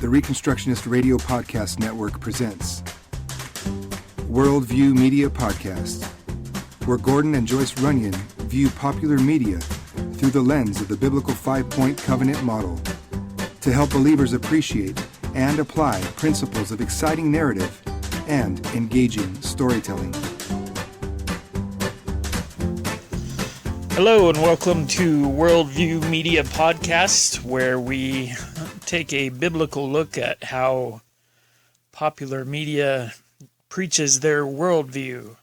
the Reconstructionist Radio Podcast Network presents Worldview Media Podcast, where Gordon and Joyce Runyon view popular media through the lens of the biblical five-point covenant model to help believers appreciate and apply principles of exciting narrative and engaging storytelling. Hello and welcome to Worldview Media Podcast, where we take a biblical look at how popular media preaches their worldview.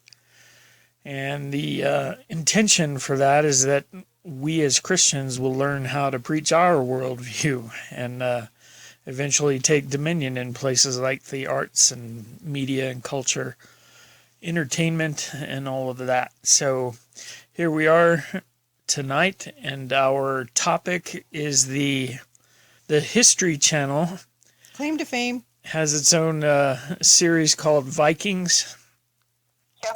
And the intention for that is that we as Christians will learn how to preach our worldview and eventually take dominion in places like the arts and media and culture, entertainment, and all of that. So here we are tonight, and our topic is the History Channel. Claim to fame. Has its own series called Vikings. Yep.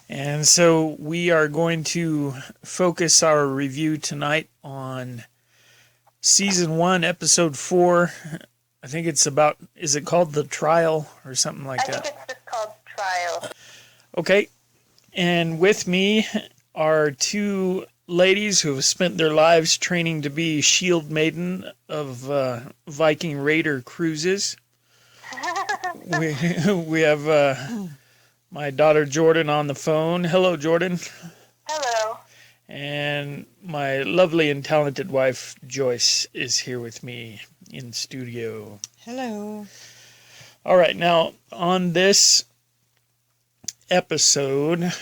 And so we are going to focus our review tonight on Season 1, Episode 4. I think it's about, is it called The Trial or something like that? I think it's just called Trial. Okay. And with me are two ladies who have spent their lives training to be shield maiden of Viking raider cruises. We have my daughter Jordan on the phone. Hello, Jordan. Hello. And my lovely and talented wife Joyce is here with me in studio. Hello. All right, now on this episode,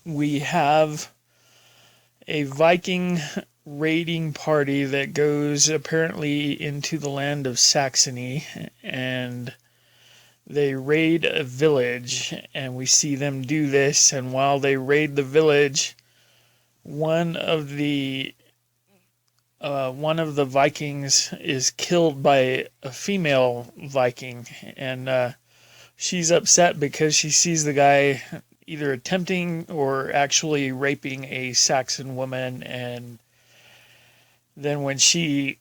we have a Viking raiding party that goes apparently into the land of Saxony, and they raid a village, and we see them do this. And while they raid the village, one of the Vikings is killed by a female Viking, and she's upset because she sees the guy either attempting or actually raping a Saxon woman, and then when she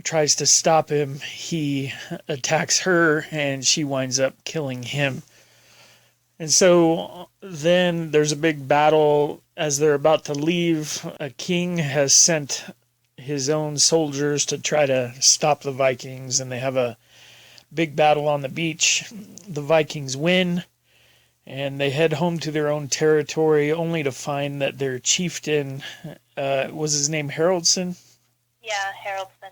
tries to stop him, he attacks her, and she winds up killing him. And so then there's a big battle. As they're about to leave, a king has sent his own soldiers to try to stop the Vikings, and they have a big battle on the beach. The Vikings win, and they head home to their own territory, only to find that their chieftain, was his name Haraldson? Yeah, Haraldson.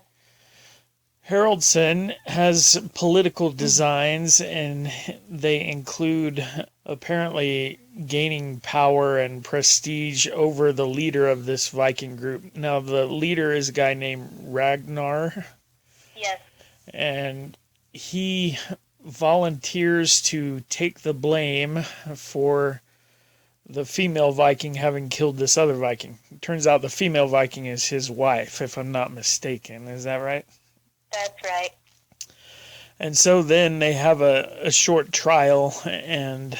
Haraldson has political designs, and they include apparently gaining power and prestige over the leader of this Viking group. Now, the leader is a guy named Ragnar. Yes. And he volunteers to take the blame for the female Viking having killed this other Viking. It turns out the female Viking is his wife, if I'm not mistaken. Is that right? That's right. And so then they have a short trial, and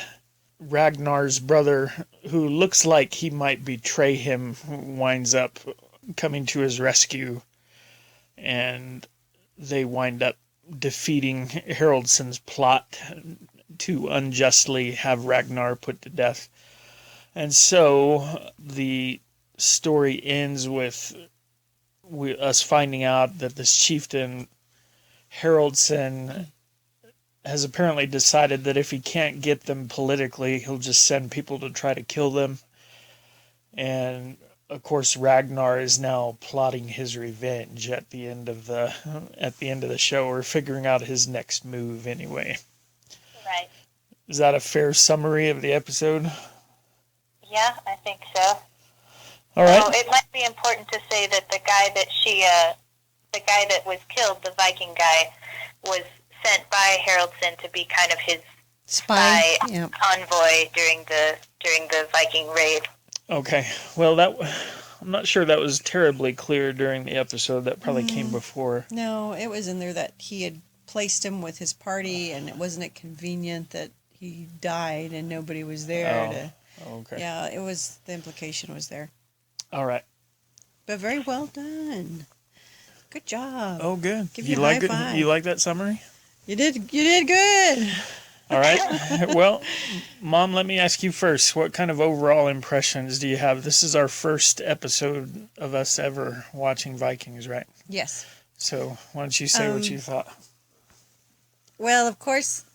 Ragnar's brother, who looks like he might betray him, winds up coming to his rescue, and they wind up defeating Haraldson's plot to unjustly have Ragnar put to death. And so the story ends with us finding out that this chieftain, Haraldson, has apparently decided that if he can't get them politically, he'll just send people to try to kill them. And of course, Ragnar is now plotting his revenge at the end of the show, or figuring out his next move anyway. Right. Is that a fair summary of the episode? Yeah, I think so. All right. So it might be important to say that the guy that was killed, the Viking guy, was sent by Haraldson to be kind of his spy envoy during the Viking raid. Okay. Well, I'm not sure that was terribly clear during the episode. That probably came before. No, it was in there that he had placed him with his party, and wasn't it convenient that he died and nobody was there okay. Yeah, it was, the implication was there. All right. But very well done. Good job. Oh, good. Give you a high five. You like that summary? You did good. All right. Well, Mom, let me ask you first. What kind of overall impressions do you have? This is our first episode of us ever watching Vikings, right? Yes. So why don't you say what you thought? Well, of course,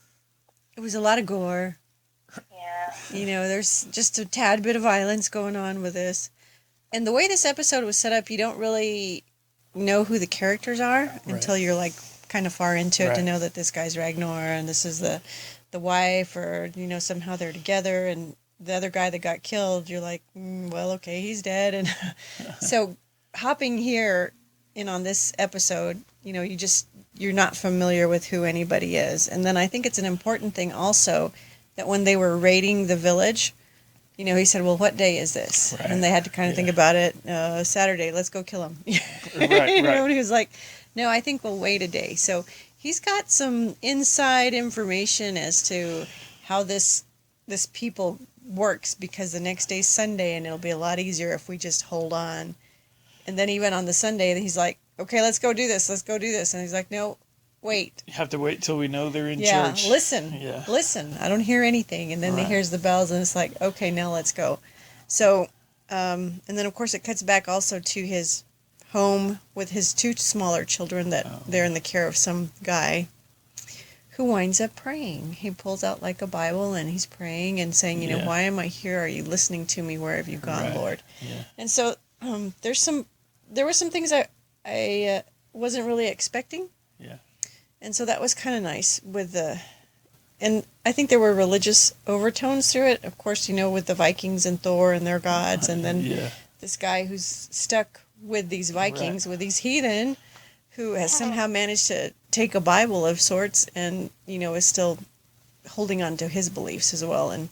it was a lot of gore. Yeah. There's just a tad bit of violence going on with this. And the way this episode was set up, you don't really know who the characters are until you're like kind of far into it to know that this guy's Ragnar and this is the wife, or somehow they're together, and the other guy that got killed, you're like, well, okay, he's dead. And so hopping here in on this episode, you're not familiar with who anybody is. And then I think it's an important thing also that when they were raiding the village, he said, well, what day is this? Right. And they had to kind of think about it. Saturday, let's go kill him. And he was like, no, I think we'll wait a day. So he's got some inside information as to how this people works, because the next day's Sunday and it'll be a lot easier if we just hold on. And then even on the Sunday, he's like, okay, let's go do this. And he's like, no, wait. You have to wait till we know they're in church. Listen. I don't hear anything. And then he hears the bells and it's like, okay, now let's go. So, and then of course it cuts back also to his home with his two smaller children that they're in the care of some guy who winds up praying. He pulls out like a Bible and he's praying and saying, why am I here? Are you listening to me? Where have you gone, Lord? Yeah. And so there were some things I wasn't really expecting. Yeah. And so that was kind of nice and I think there were religious overtones through it. Of course, with the Vikings and Thor and their gods, and then this guy who's stuck with these Vikings, with these heathen, who has somehow managed to take a Bible of sorts and, is still holding on to his beliefs as well and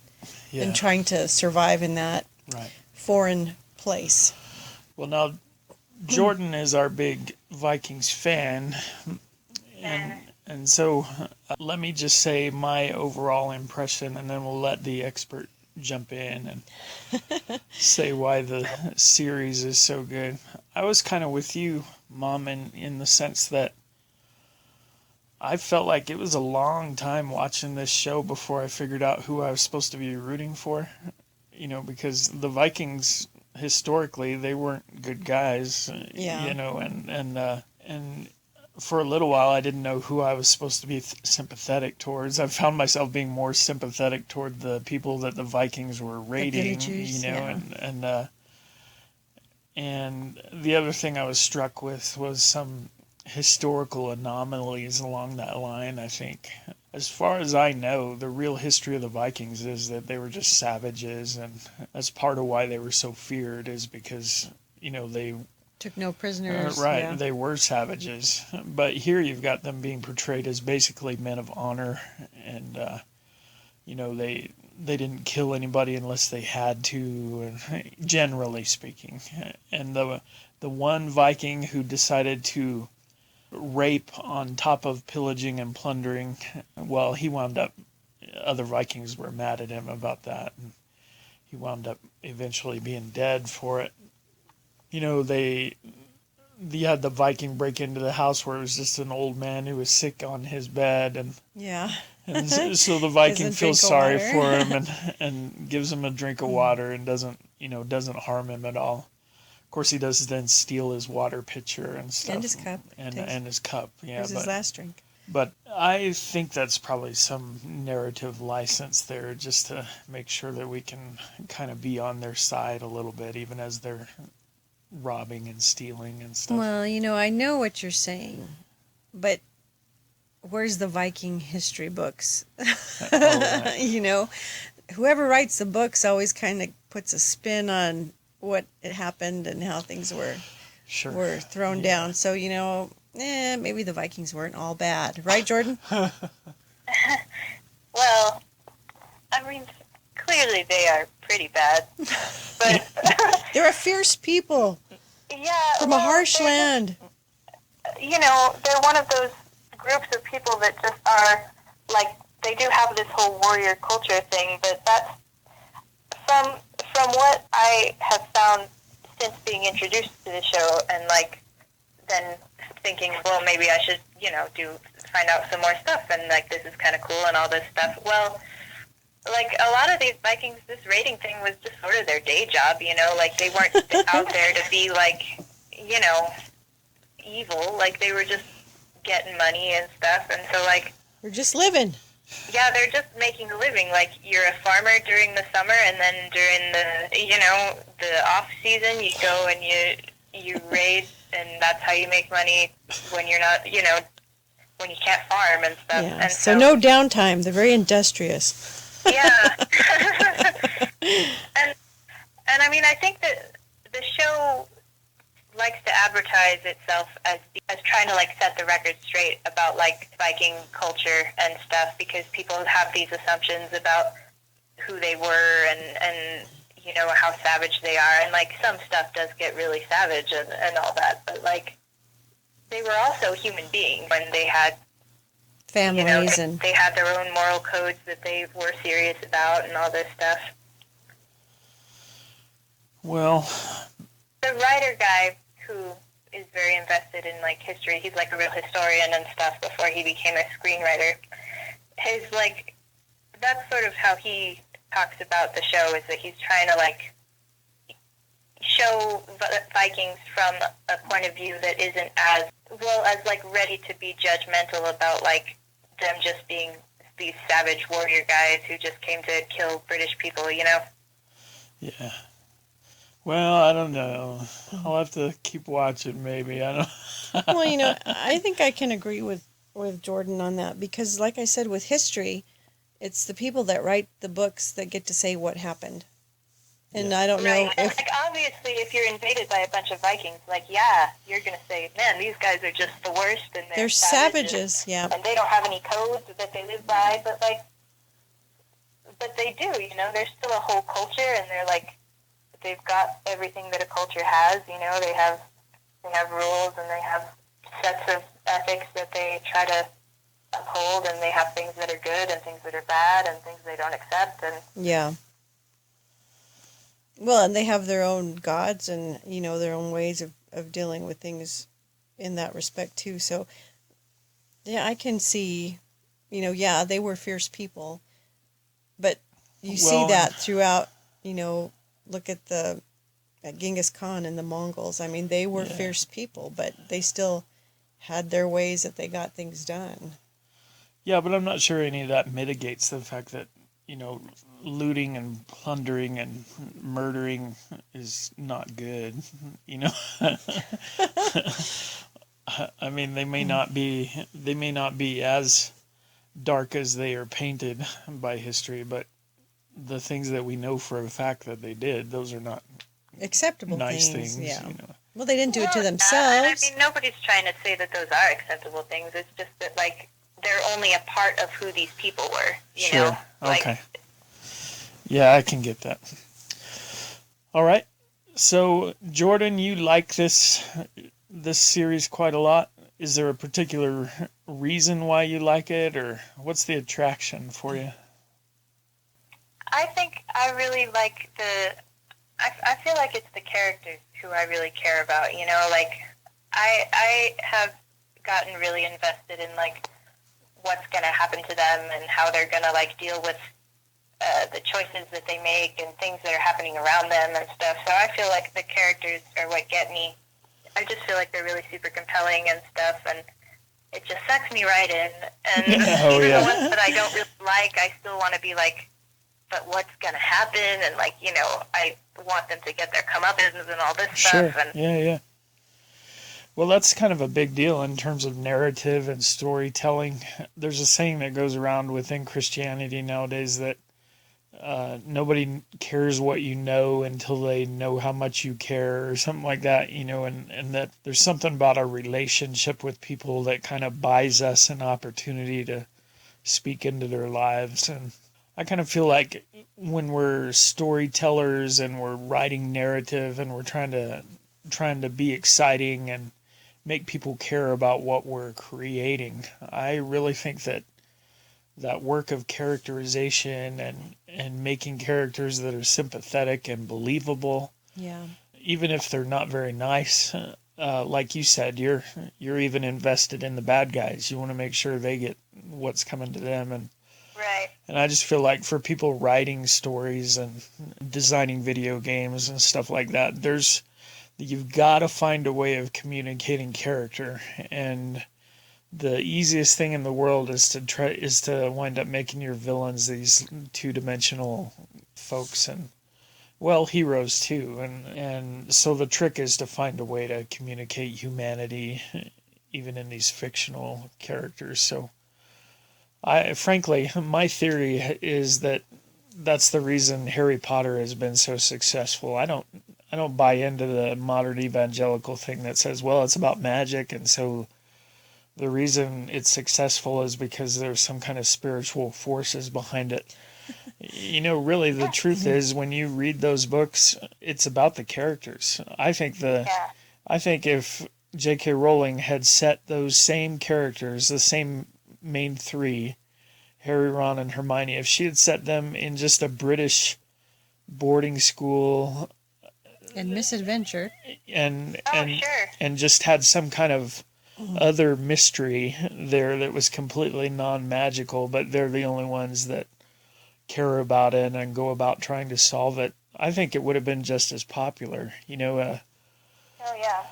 trying to survive in that foreign place. Well, now, Jordan is our big Vikings fan, and so let me just say my overall impression, and then we'll let the expert jump in and say why the series is so good. I was kind of with you, Mom, in the sense that I felt like it was a long time watching this show before I figured out who I was supposed to be rooting for, because the Vikings, historically, they weren't good guys, and for a little while I didn't know who I was supposed to be sympathetic towards. I found myself being more sympathetic toward the people that the Vikings were raiding, and the other thing I was struck with was some historical anomalies along that line, I think. As far as I know, the real history of the Vikings is that they were just savages, and that's part of why they were so feared, is because, they took no prisoners. They were savages. But here you've got them being portrayed as basically men of honor, and, they didn't kill anybody unless they had to, generally speaking. And the one Viking who decided to rape on top of pillaging and plundering, well, he wound up, other Vikings were mad at him about that, and he wound up eventually being dead for it. You had the Viking break into the house where it was just an old man who was sick on his bed, and so the Viking feels sorry for him and gives him a drink of water and doesn't harm him at all. Of course, he does then steal his water pitcher and stuff. And his cup. And his cup, Here's his last drink. But I think that's probably some narrative license there, just to make sure that we can kind of be on their side a little bit, even as they're robbing and stealing and stuff. Well, I know what you're saying, but where's the Viking history books? Whoever writes the books always kind of puts a spin on what it happened and how things were thrown down. So, maybe the Vikings weren't all bad. Right, Jordan? Well, I mean, clearly they are pretty bad. But they're a fierce people. Yeah. From a harsh land. They're one of those groups of people that just are, like, they do have this whole warrior culture thing, but that's, from what I have found since being introduced to the show, and, then thinking, well, maybe I should, find out some more stuff, and, like, this is kind of cool and all this stuff. Well, like, a lot of these Vikings, this raiding thing was just sort of their day job, like, they weren't out there to be, like, evil. Like, they were just getting money and stuff, and so, like... We're just living. Yeah, they're just making a living. Like, you're a farmer during the summer, and then during the off-season, you go and you raid, and that's how you make money when you're not, when you can't farm and stuff. Yeah, and so no downtime. They're very industrious. Yeah. and I mean, I think that the show likes to advertise itself as trying to, like, set the record straight about, like, Viking culture and stuff, because people have these assumptions about who they were and how savage they are, and, like, some stuff does get really savage and all that, but, like, they were also human beings when they had families, and they had their own moral codes that they were serious about and all this stuff. Well, the writer guy who is very invested in, like, history, he's like a real historian and stuff before he became a screenwriter. His, like, that's sort of how he talks about the show, is that he's trying to, like, show Vikings from a point of view that isn't as like, ready to be judgmental about, like, them just being these savage warrior guys who just came to kill British people, Yeah. Well, I don't know. I'll have to keep watching, maybe. I don't. Well, I think I can agree with Jordan on that, because, like I said, with history, it's the people that write the books that get to say what happened. And I don't know if... And, like, obviously, if you're invaded by a bunch of Vikings, like, yeah, you're going to say, man, these guys are just the worst, and they're savages, yeah. And they don't have any codes that they live by, but they do, there's still a whole culture, and they're, like, they've got everything that a culture has, they have rules, and they have sets of ethics that they try to uphold, and they have things that are good and things that are bad and things they don't accept. And yeah. Well, and they have their own gods and, their own ways of dealing with things in that respect, too. So, yeah, I can see, they were fierce people, but you see that throughout, look at at Genghis Khan and the Mongols. I mean, they were fierce people, but they still had their ways that they got things done. Yeah, but I'm not sure any of that mitigates the fact that, looting and plundering and murdering is not good, I mean, they may not be as dark as they are painted by history, but the things that we know for a fact that they did, those are not acceptable nice things. Yeah. Well, they didn't do it to themselves. I mean, nobody's trying to say that those are acceptable things. It's just that, like, they're only a part of who these people were, you know? Okay. Yeah, I can get that. All right. So, Jordan, you like this series quite a lot. Is there a particular reason why you like it, or what's the attraction for you? I think I really like I feel like it's the characters who I really care about, like, I have gotten really invested in, like, what's going to happen to them and how they're going to, like, deal with the choices that they make and things that are happening around them and stuff. So I feel like the characters are what get me. I just feel like they're really super compelling and stuff, and it just sucks me right in. And even the ones that I don't really like, I still want to be like, but what's going to happen? And, like, I want them to get their comeuppance and all this stuff. And Yeah. Well, that's kind of a big deal in terms of narrative and storytelling. There's a saying that goes around within Christianity nowadays that nobody cares what you know until they know how much you care, or something like that, and that there's something about our relationship with people that kind of buys us an opportunity to speak into their lives. And I kind of feel like when we're storytellers and we're writing narrative and we're trying to be exciting and make people care about what we're creating, I really think that work of characterization and making characters that are sympathetic and believable, even if they're not very nice, like you said, you're even invested in the bad guys. You want to make sure they get what's coming to them, and Right. and I just feel like for people writing stories and designing video games and stuff like that, you've got to find a way of communicating character, and the easiest thing in the world is to wind up making your villains these two-dimensional folks, and well, heroes too, and so the trick is to find a way to communicate humanity even in these fictional characters. So frankly, my theory is that that's the reason Harry Potter has been so successful. I don't buy into the modern evangelical thing that says, well, it's about magic, and so the reason it's successful is because there's some kind of spiritual forces behind it. Really, the truth is, when you read those books, it's about the characters. I think if J.K. Rowling had set those same characters, the same main three, Harry, Ron, and Hermione, if she had set them in just a British boarding school and misadventure and sure. and just had some kind of other mystery there that was completely non-magical, but they're the only ones that care about it and go about trying to solve it, I think it would have been just as popular. Oh yeah.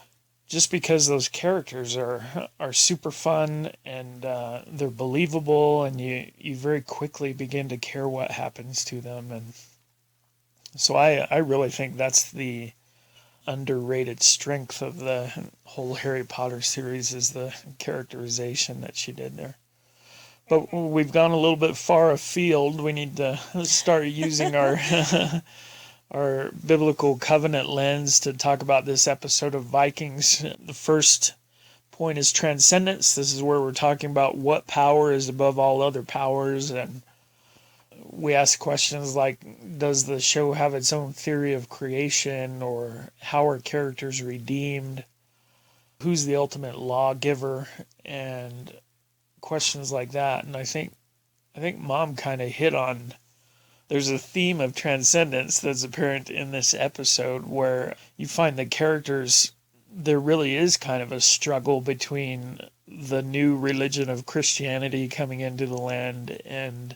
Just because those characters are super fun and they're believable, and you very quickly begin to care what happens to them. And so I really think that's the underrated strength of the whole Harry Potter series, is the characterization that she did there. But we've gone a little bit far afield. We need to start using our our biblical covenant lens to talk about this episode of Vikings. The first point is transcendence. This is where we're talking about what power is above all other powers, and we ask questions like, does the show have its own theory of creation, or how are characters redeemed? Who's the ultimate lawgiver? And questions like that. And I think Mom kind of hit on, there's a theme of transcendence that's apparent in this episode, where you find the characters, there really is kind of a struggle between the new religion of Christianity coming into the land and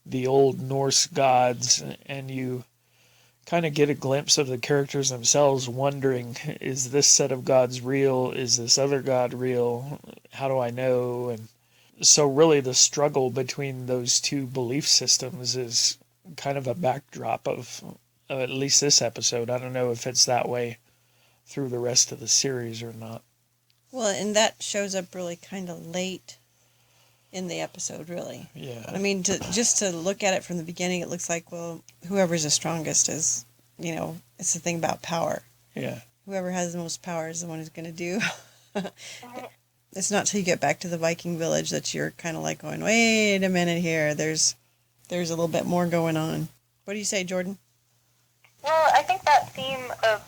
the old Norse gods, and you kind of get a glimpse of the characters themselves wondering, is this set of gods real? Is this other god real? How do I know? And so really the struggle between those two belief systems is kind of a backdrop of at least this episode. I don't know if it's that way through the rest of the series or not. Well, and that shows up really kind of late in the episode, really. Yeah. I mean, just to look at it from the beginning, it looks like, well, whoever's the strongest is, it's the thing about power. Yeah. Whoever has the most power is the one who's going to do. It's not till you get back to the Viking village that you're kind of like going, wait a minute here, there's a little bit more going on. What do you say, Jordan? Well, I think that theme of,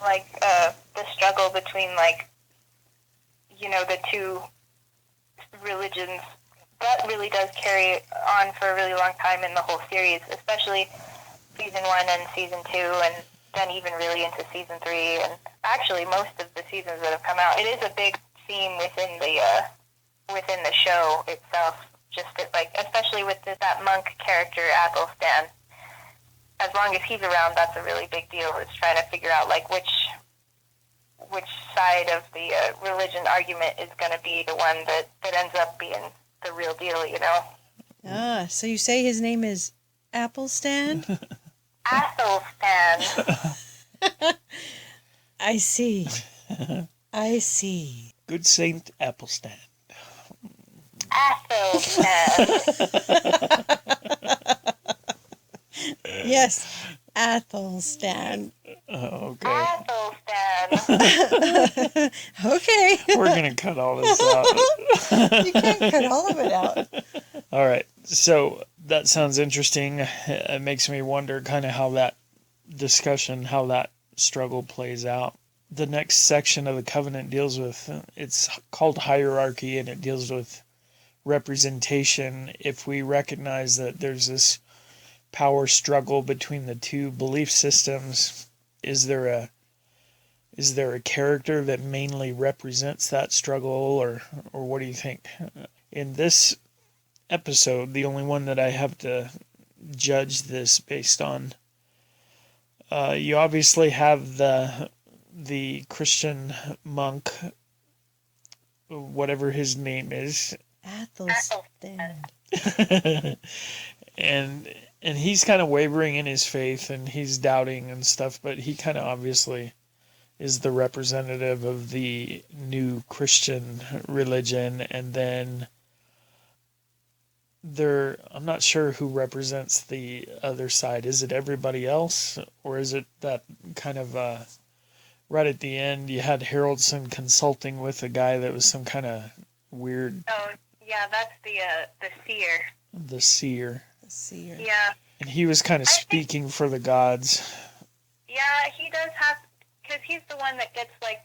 the struggle between, the two religions, that really does carry on for a really long time in the whole series, especially season 1 and season 2, and then even really into season 3, and actually most of the seasons that have come out. It is a big theme within the show itself, just especially with that monk character, Athelstan. As long as he's around, that's a really big deal. It's trying to figure out which side of the religion argument is going to be the one that ends up being the real deal, Ah, so you say his name is Applestan? Athelstan. I see. I see. Good Saint Applestan. Athelstan. Yes, Athelstan. Oh, okay. Athelstan. Okay. We're going to cut all this out. You can't cut all of it out. All right. So that sounds interesting. It makes me wonder kind of how that discussion, how that struggle plays out. The next section of the covenant deals with, it's called hierarchy, and it deals with representation. If we recognize that there's this power struggle between the two belief systems, is there is there a character that mainly represents that struggle, or what do you think? In this episode, the only one that I have to judge this based on, you obviously have the Christian monk, whatever his name is, Athelstan. and he's kind of wavering in his faith, and he's doubting and stuff, but he kind of obviously is the representative of the new Christian religion. And then I'm not sure who represents the other side. Is it everybody else, or is it that kind of right at the end you had Haraldson consulting with a guy that was some kind of weird... Oh, yeah, that's the seer. The seer. The seer. Yeah. And he was kind of speaking for the gods. Yeah, he does have, because he's the one that gets, like,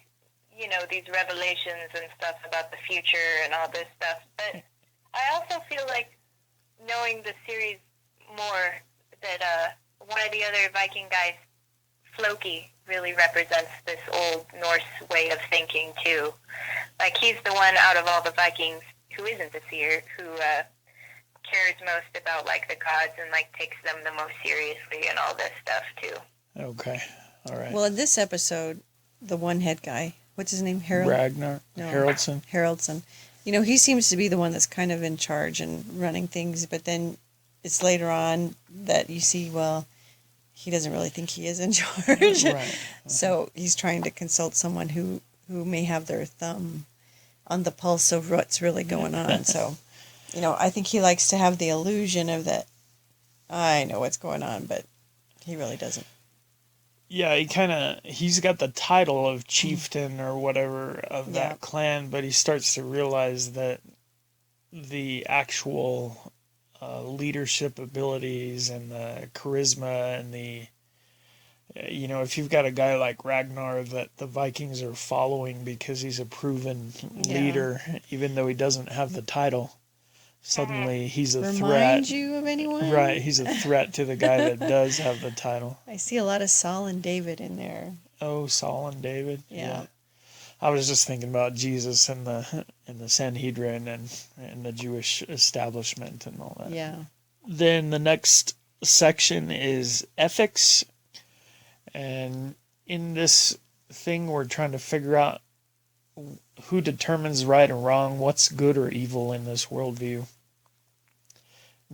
you know, these revelations and stuff about the future and all this stuff. But I also feel like, knowing the series more, that one of the other Viking guys, Floki, really represents this old Norse way of thinking, too. Like, he's the one out of all the Vikings who isn't a seer, who cares most about, like, the gods and, like, takes them the most seriously and all this stuff, too. Okay. All right. Well, in this episode, the one head guy, what's his name? Haraldson. Haraldson. You know, he seems to be the one that's kind of in charge and running things, but then it's later on that you see, well, he doesn't really think he is in charge. Right. So he's trying to consult someone who may have their thumb on the pulse of what's really going on. So, you know, I think he likes to have the illusion of that, I know what's going on, but he really doesn't. Yeah, he's got the title of chieftain or whatever of that clan, but he starts to realize that the actual leadership abilities and the charisma and the, you know, if you've got a guy like Ragnar that the Vikings are following because he's a proven leader, even though he doesn't have the title, suddenly he's a threat. Remind you of anyone? Right, he's a threat to the guy that does have the title. I see a lot of Saul and David in there. Oh, Saul and David? Yeah. I was just thinking about Jesus and the Sanhedrin and the Jewish establishment and all that. Yeah. Then the next section is ethics. And in this thing, we're trying to figure out who determines right and wrong, what's good or evil in this worldview.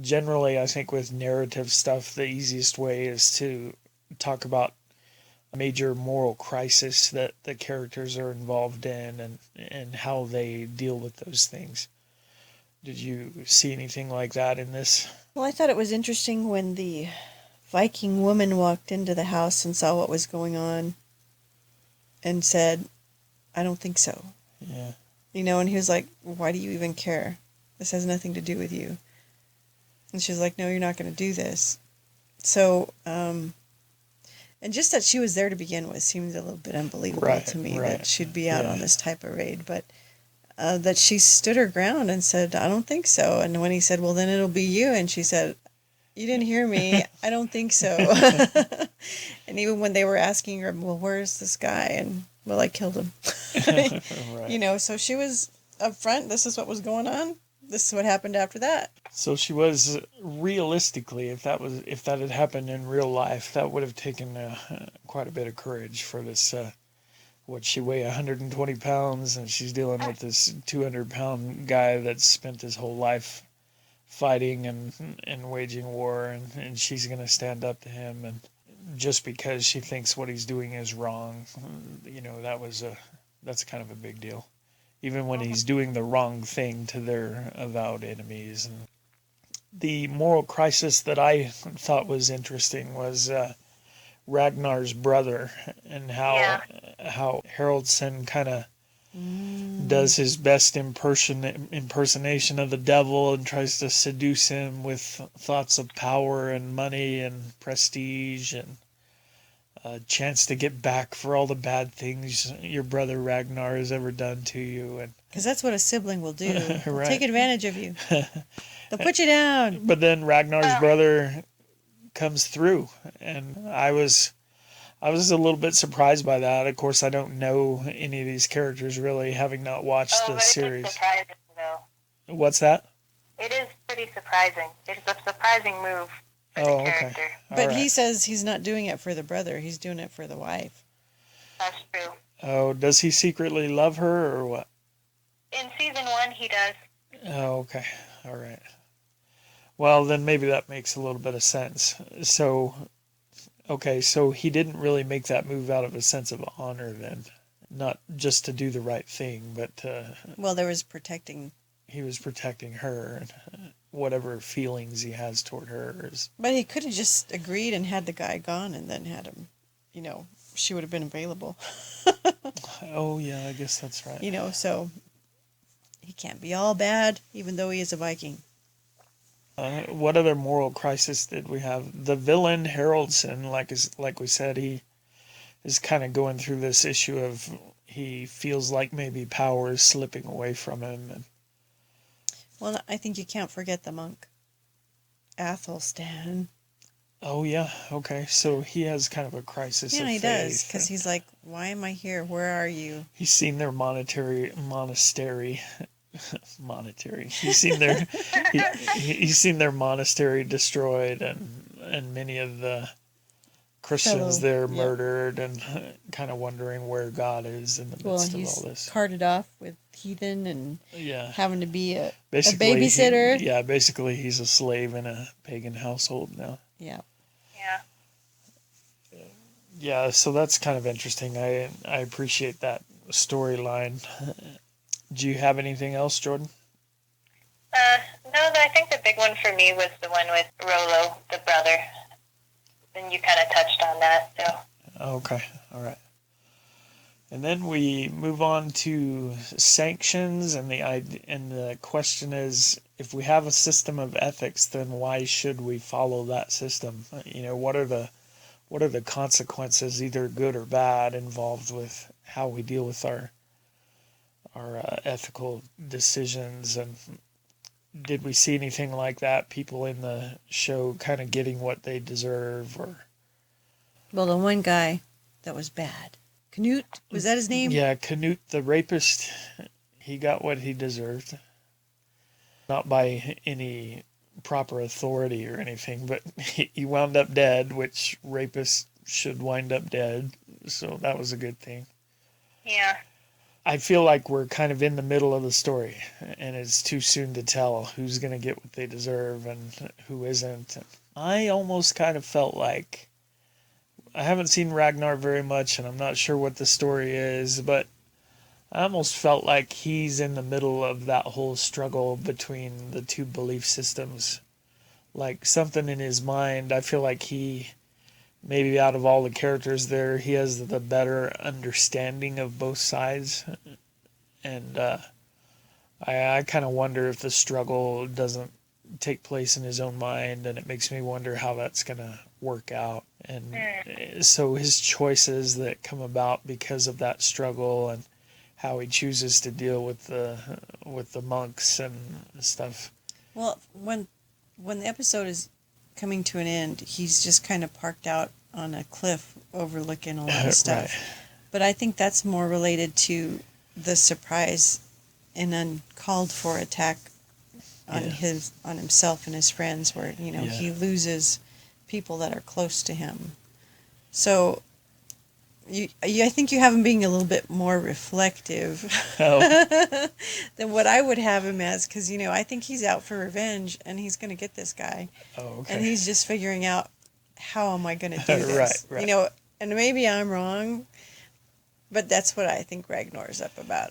Generally, I think with narrative stuff, the easiest way is to talk about a major moral crisis that the characters are involved in and how they deal with those things. Did you see anything like that in this? Well, I thought it was interesting when the Viking woman walked into the house and saw what was going on and said, I don't think so. Yeah. You know, and he was like, why do you even care? This has nothing to do with you. And she was like, no, you're not going to do this. So, and just that she was there to begin with seemed a little bit unbelievable to me, that she'd be out on this type of raid. But that she stood her ground and said, I don't think so. And when he said, well, then it'll be you. And she said, you didn't hear me. I don't think so. And even when they were asking her, well, where's this guy? And, well, I killed him. Right. You know, so she was upfront. This is what was going on. This is what happened after that. So she was, realistically, if that had happened in real life, that would have taken quite a bit of courage for this. She weigh 120 pounds, and she's dealing with this 200-pound guy that's spent his whole life fighting and waging war, and she's going to stand up to him, and just because she thinks what he's doing is wrong, you know, that's kind of a big deal. Even when he's doing the wrong thing to their avowed enemies. And the moral crisis that I thought was interesting was Ragnar's brother, and how Haraldson kind of does his best impersonation of the devil and tries to seduce him with thoughts of power and money and prestige and a chance to get back for all the bad things your brother Ragnar has ever done to you. And because that's what a sibling will do. Right. They'll take advantage of you. They'll put you down. But then Ragnar's brother comes through, and I was I was a little bit surprised by that. Of course, I don't know any of these characters really, having not watched the series. It's surprising, though. What's that? It is pretty surprising. It's a surprising move for the character. Okay. But he says he's not doing it for the brother. He's doing it for the wife. That's true. Oh, does he secretly love her or what? In season 1, he does. Oh, okay. All right. Well, then maybe that makes a little bit of sense. So, okay, so he didn't really make that move out of a sense of honor then. Not just to do the right thing, but well, there was protecting. He was protecting her and whatever feelings he has toward her. But he could have just agreed and had the guy gone and then had him, she would have been available. Oh, yeah, I guess that's right. So he can't be all bad, even though he is a Viking. What other moral crisis did we have? The villain, Haraldson, like we said, he is kind of going through this issue of he feels like maybe power is slipping away from him. Well, I think you can't forget the monk, Athelstan. Oh, yeah. Okay. So he has kind of a crisis of faith. Yeah, he does, because he's like, why am I here? Where are you? He's seen their monastery. He's seen their he's seen their monastery destroyed and many of the Christians there murdered and kind of wondering where God is in the midst of all this. He's carted off with heathen and having to be a babysitter. Basically he's a slave in a pagan household now. Yeah. Yeah, so that's kind of interesting. I appreciate that storyline. Do you have anything else, Jordan? No, I think the big one for me was the one with Rollo, the brother. And you kind of touched on that, so. Okay, all right. And then we move on to sanctions, and the question is, if we have a system of ethics, then why should we follow that system? What are the consequences, either good or bad, involved with how we deal with our ethical decisions? And did we see anything like that? People in the show kind of getting what they deserve, or? Well, the one guy that was bad, Canute, was that his name? Yeah, Canute the rapist. He got what he deserved, not by any proper authority or anything, but he wound up dead, which rapists should wind up dead. So that was a good thing. Yeah. I feel like we're kind of in the middle of the story, and it's too soon to tell who's going to get what they deserve and who isn't. I almost kind of felt like, I haven't seen Ragnar very much, and I'm not sure what the story is, but I almost felt like he's in the middle of that whole struggle between the two belief systems. Like something in his mind, I feel like he, maybe out of all the characters there, he has the better understanding of both sides. And I kind of wonder if the struggle doesn't take place in his own mind, and it makes me wonder how that's going to work out. And so his choices that come about because of that struggle, and how he chooses to deal with the monks and stuff. Well, when the episode is coming to an end, he's just kind of parked out on a cliff overlooking a lot of stuff. Right. But I think that's more related to the surprise and uncalled for attack on himself and his friends, where he loses people that are close to him. So I think you have him being a little bit more reflective than what I would have him as, because I think he's out for revenge and he's going to get this guy. Oh, okay. And he's just figuring out, how am I going to do this? Right. And maybe I'm wrong, but that's what I think Ragnar's up about.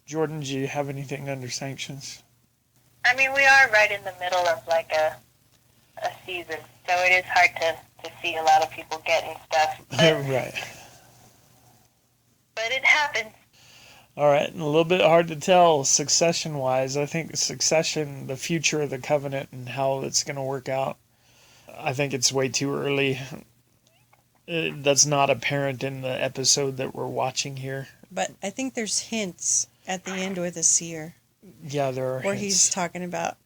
Jordan, do you have anything under sanctions? I mean, we are right in the middle of like a season, so it is hard to see a lot of people getting stuff. Right. But it happens. All right, and a little bit hard to tell succession-wise. I think succession, the future of the covenant and how it's going to work out, I think it's way too early. That's not apparent in the episode that we're watching here. But I think there's hints at the end with the seer. Yeah, there are where hints. He's talking about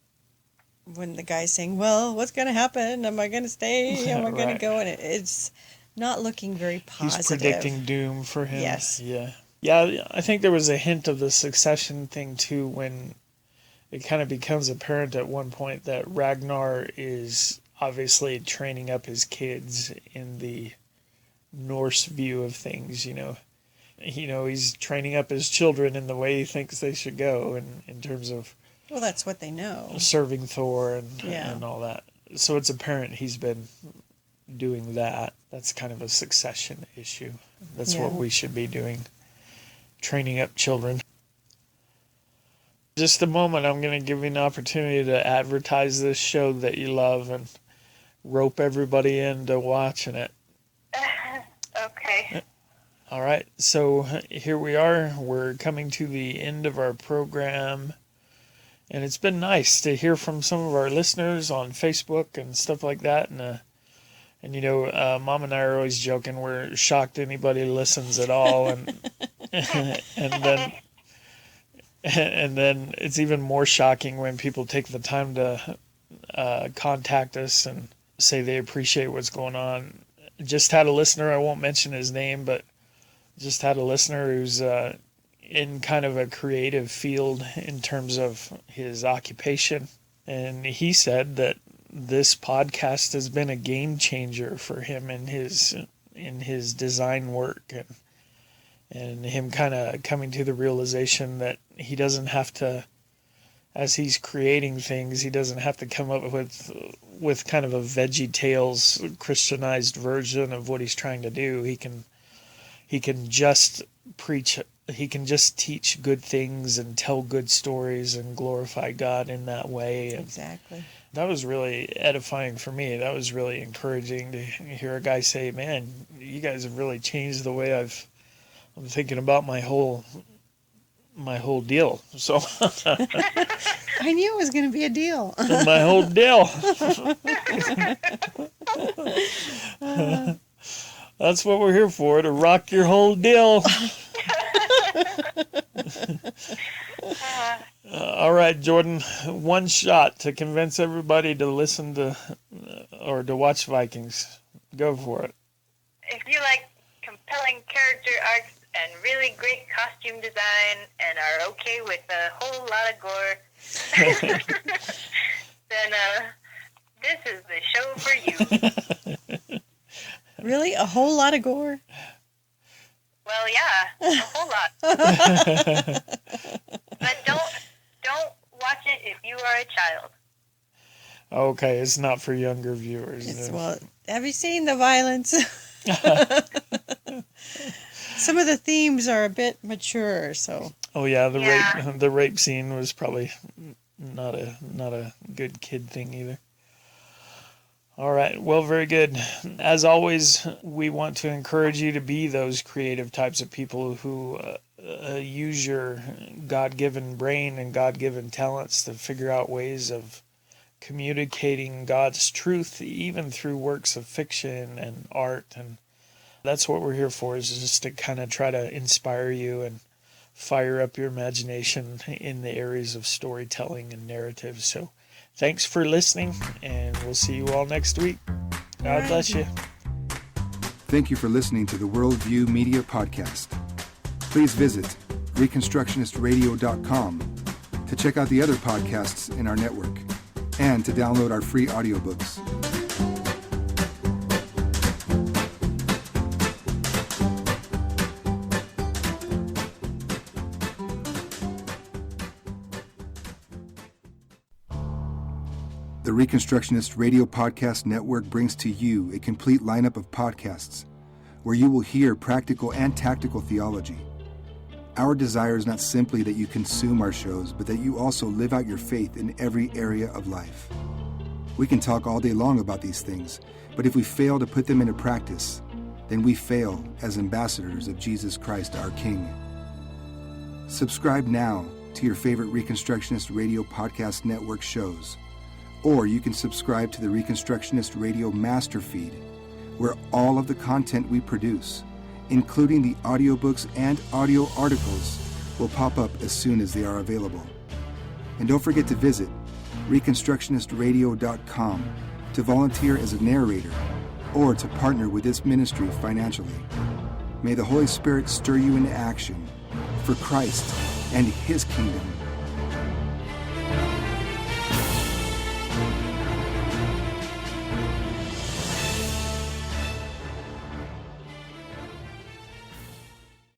when the guy's saying, well, what's going to happen? Am I going to stay? Am I going to go? And it's not looking very positive. He's predicting doom for him. Yes. Yeah. Yeah, I think there was a hint of the succession thing, too, when it kind of becomes apparent at one point that Ragnar is obviously training up his kids in the Norse view of things, he's training up his children in the way he thinks they should go in terms of... Well, that's what they know. Serving Thor and all that. So it's apparent he's been doing that. That's kind of a succession issue. That's what we should be doing. Training up children. Just a moment, I'm going to give you an opportunity to advertise this show that you love and rope everybody into watching it. Okay. All right, so here we are. We're coming to the end of our program. And it's been nice to hear from some of our listeners on Facebook and stuff like that. And Mom and I are always joking. We're shocked anybody listens at all. And and then it's even more shocking when people take the time to contact us and say they appreciate what's going on. Just had a listener, I won't mention his name, but just had a listener who's in kind of a creative field in terms of his occupation. And he said that this podcast has been a game changer for him in his design work and him kind of coming to the realization that he doesn't have to, as he's creating things, he doesn't have to come up with kind of a VeggieTales Christianized version of what he's trying to do. He can just preach. He can just teach good things and tell good stories and glorify God in that way. And exactly. That was really edifying for me. That was really encouraging to hear a guy say, "Man, you guys have really changed the way I'm thinking about my whole deal." So I knew it was going to be a deal. My whole deal. That's what we're here for, to rock your whole deal. All right, Jordan, one shot to convince everybody to listen to or to watch Vikings. Go for it. If you like compelling character arcs and really great costume design and are okay with a whole lot of gore, then this is the show for you. Really? A whole lot of gore? Well, yeah, a whole lot. But don't watch it if you are a child. Okay, it's not for younger viewers. Well, have you seen the violence? Some of the themes are a bit mature, so. Oh yeah, the rape scene was probably not a good kid thing either. All right, well, very good. As always, we want to encourage you to be those creative types of people who use your God-given brain and God-given talents to figure out ways of communicating God's truth, even through works of fiction and art. And that's what we're here for, is just to kind of try to inspire you and fire up your imagination in the areas of storytelling and narrative. So thanks for listening, and we'll see you all next week. God bless you. Thank you for listening to the Worldview Media Podcast. Please visit reconstructionistradio.com to check out the other podcasts in our network and to download our free audiobooks. The Reconstructionist Radio Podcast Network brings to you a complete lineup of podcasts where you will hear practical and tactical theology. Our desire is not simply that you consume our shows, but that you also live out your faith in every area of life. We can talk all day long about these things, but if we fail to put them into practice, then we fail as ambassadors of Jesus Christ, our King. Subscribe now to your favorite Reconstructionist Radio Podcast Network shows, or you can subscribe to the Reconstructionist Radio Master Feed, where all of the content we produce, including the audiobooks and audio articles, will pop up as soon as they are available. And don't forget to visit reconstructionistradio.com to volunteer as a narrator or to partner with this ministry financially. May the Holy Spirit stir you into action for Christ and His kingdom